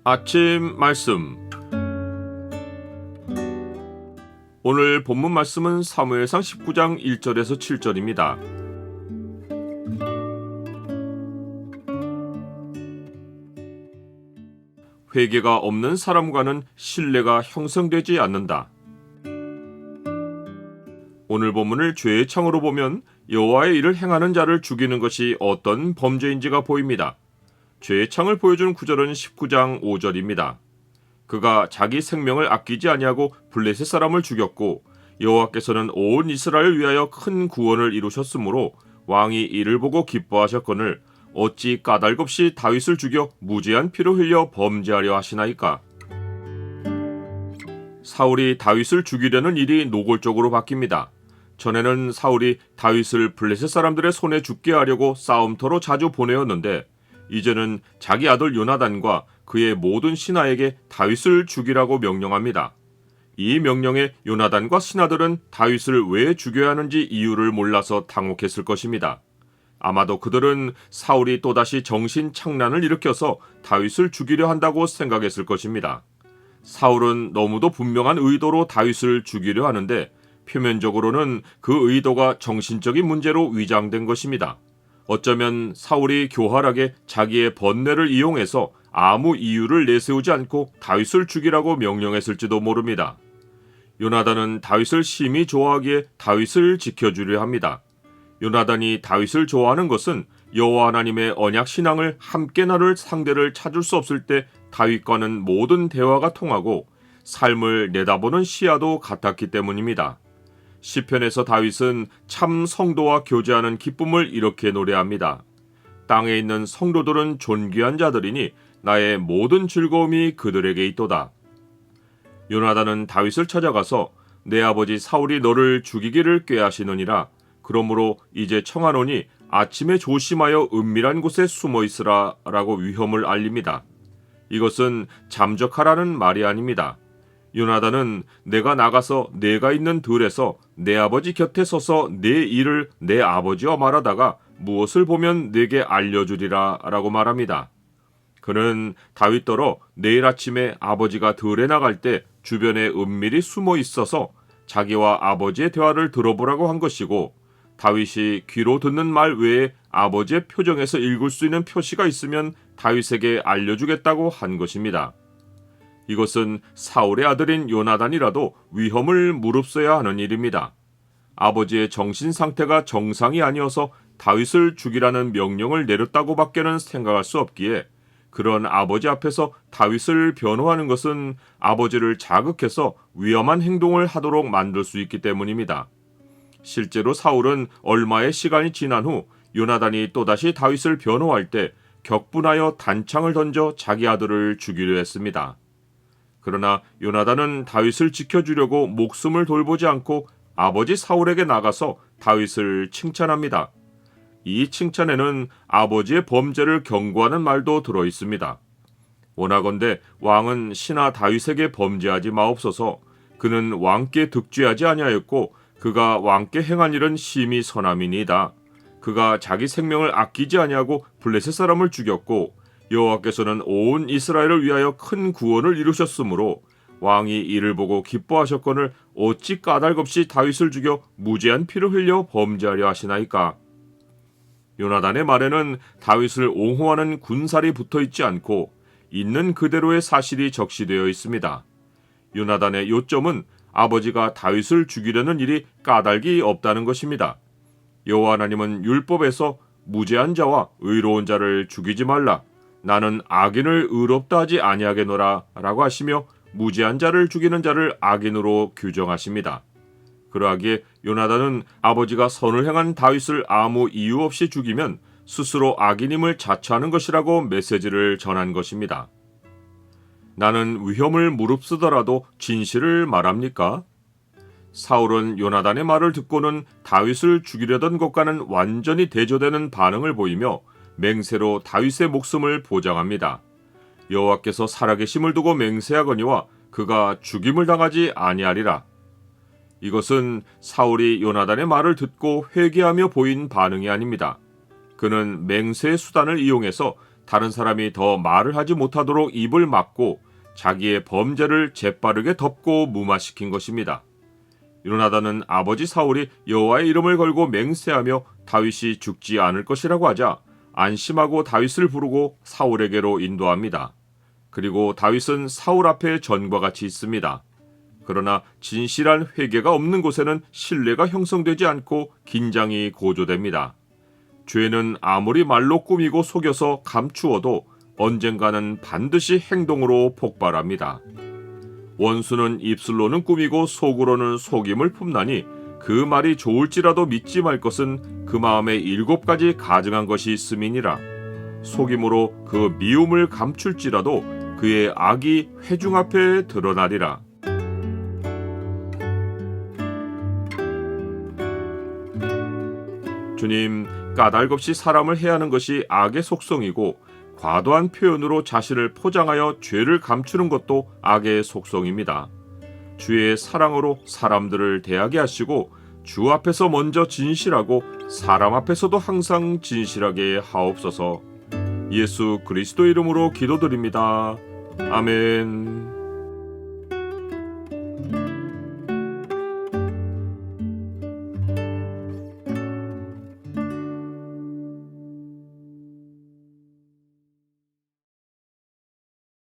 아침 말씀. 오늘 본문 말씀은 사무엘상 19장 1절에서 7절입니다. 회개가 없는 사람과는 신뢰가 형성되지 않는다. 오늘 본문을 죄의 창으로 보면 여호와의 일을 행하는 자를 죽이는 것이 어떤 범죄인지가 보입니다. 죄의 창을 보여주는 구절은 19장 5절입니다. 그가 자기 생명을 아끼지 아니하고 블레셋 사람을 죽였고 여호와께서는 온 이스라엘을 위하여 큰 구원을 이루셨으므로 왕이 이를 보고 기뻐하셨거늘 어찌 까닭없이 다윗을 죽여 무죄한 피로 흘려 범죄하려 하시나이까. 사울이 다윗을 죽이려는 일이 노골적으로 바뀝니다. 전에는 사울이 다윗을 블레셋 사람들의 손에 죽게 하려고 싸움터로 자주 보내었는데 이제는 자기 아들 요나단과 그의 모든 신하에게 다윗을 죽이라고 명령합니다. 이 명령에 요나단과 신하들은 다윗을 왜 죽여야 하는지 이유를 몰라서 당혹했을 것입니다. 아마도 그들은 사울이 또다시 정신착란을 일으켜서 다윗을 죽이려 한다고 생각했을 것입니다. 사울은 너무도 분명한 의도로 다윗을 죽이려 하는데 표면적으로는 그 의도가 정신적인 문제로 위장된 것입니다. 어쩌면 사울이 교활하게 자기의 번뇌를 이용해서 아무 이유를 내세우지 않고 다윗을 죽이라고 명령했을지도 모릅니다. 요나단은 다윗을 심히 좋아하기에 다윗을 지켜주려 합니다. 요나단이 다윗을 좋아하는 것은 여호와 하나님의 언약 신앙을 함께 나눌 상대를 찾을 수 없을 때 다윗과는 모든 대화가 통하고 삶을 내다보는 시야도 같았기 때문입니다. 시편에서 다윗은 참 성도와 교제하는 기쁨을 이렇게 노래합니다. 땅에 있는 성도들은 존귀한 자들이니 나의 모든 즐거움이 그들에게 있도다. 요나단은 다윗을 찾아가서 내 아버지 사울이 너를 죽이기를 꾀하시느니라. 그러므로 이제 청하노니 아침에 조심하여 은밀한 곳에 숨어 있으라 라고 위험을 알립니다. 이것은 잠적하라는 말이 아닙니다. 요나단은 내가 나가서 내가 있는 들에서 내 아버지 곁에 서서 내 일을 내 아버지와 말하다가 무엇을 보면 내게 알려주리라 라고 말합니다. 그는 다윗더러 내일 아침에 아버지가 들에 나갈 때 주변에 은밀히 숨어 있어서 자기와 아버지의 대화를 들어보라고 한 것이고 다윗이 귀로 듣는 말 외에 아버지의 표정에서 읽을 수 있는 표시가 있으면 다윗에게 알려주겠다고 한 것입니다. 이것은 사울의 아들인 요나단이라도 위험을 무릅써야 하는 일입니다. 아버지의 정신 상태가 정상이 아니어서 다윗을 죽이라는 명령을 내렸다고 밖에는 생각할 수 없기에 그런 아버지 앞에서 다윗을 변호하는 것은 아버지를 자극해서 위험한 행동을 하도록 만들 수 있기 때문입니다. 실제로 사울은 얼마의 시간이 지난 후 요나단이 또다시 다윗을 변호할 때 격분하여 단창을 던져 자기 아들을 죽이려 했습니다. 그러나 요나단은 다윗을 지켜주려고 목숨을 돌보지 않고 아버지 사울에게 나가서 다윗을 칭찬합니다. 이 칭찬에는 아버지의 범죄를 경고하는 말도 들어 있습니다. 원하건대 왕은 신하 다윗에게 범죄하지 마옵소서. 그는 왕께 득죄하지 아니하였고 그가 왕께 행한 일은 심히 선함이니이다. 그가 자기 생명을 아끼지 아니하고 블레셋 사람을 죽였고 여호와께서는 온 이스라엘을 위하여 큰 구원을 이루셨으므로 왕이 이를 보고 기뻐하셨거늘 어찌 까닭없이 다윗을 죽여 무죄한 피를 흘려 범죄하려 하시나이까. 요나단의 말에는 다윗을 옹호하는 군살이 붙어있지 않고 있는 그대로의 사실이 적시되어 있습니다. 요나단의 요점은 아버지가 다윗을 죽이려는 일이 까닭이 없다는 것입니다. 여호와 하나님은 율법에서 무죄한 자와 의로운 자를 죽이지 말라. 나는 악인을 의롭다 하지 아니하겠노라 라고 하시며 무죄한 자를 죽이는 자를 악인으로 규정하십니다. 그러하기에 요나단은 아버지가 선을 행한 다윗을 아무 이유 없이 죽이면 스스로 악인임을 자처하는 것이라고 메시지를 전한 것입니다. 나는 위험을 무릅쓰더라도 진실을 말합니까? 사울은 요나단의 말을 듣고는 다윗을 죽이려던 것과는 완전히 대조되는 반응을 보이며 맹세로 다윗의 목숨을 보장합니다. 여호와께서 살아계심을 두고 맹세하거니와 그가 죽임을 당하지 아니하리라. 이것은 사울이 요나단의 말을 듣고 회개하며 보인 반응이 아닙니다. 그는 맹세의 수단을 이용해서 다른 사람이 더 말을 하지 못하도록 입을 막고 자기의 범죄를 재빠르게 덮고 무마시킨 것입니다. 요나단은 아버지 사울이 여호와의 이름을 걸고 맹세하며 다윗이 죽지 않을 것이라고 하자 안심하고 다윗을 부르고 사울에게로 인도합니다. 그리고 다윗은 사울 앞에 전과 같이 있습니다. 그러나 진실한 회개가 없는 곳에는 신뢰가 형성되지 않고 긴장이 고조됩니다. 죄는 아무리 말로 꾸미고 속여서 감추어도 언젠가는 반드시 행동으로 폭발합니다. 원수는 입술로는 꾸미고 속으로는 속임을 품나니 그 말이 좋을지라도 믿지 말 것은 그 마음에 7가지 가증한 것이 있음이니라. 속임으로 그 미움을 감출지라도 그의 악이 회중 앞에 드러나리라. 주님, 까닭없이 사람을 해하는 것이 악의 속성이고 과도한 표현으로 자신을 포장하여 죄를 감추는 것도 악의 속성입니다. 주의 사랑으로 사람들을 대하게 하시고 주 앞에서 먼저 진실하고 사람 앞에서도 항상 진실하게 하옵소서. 예수 그리스도 이름으로 기도드립니다. 아멘.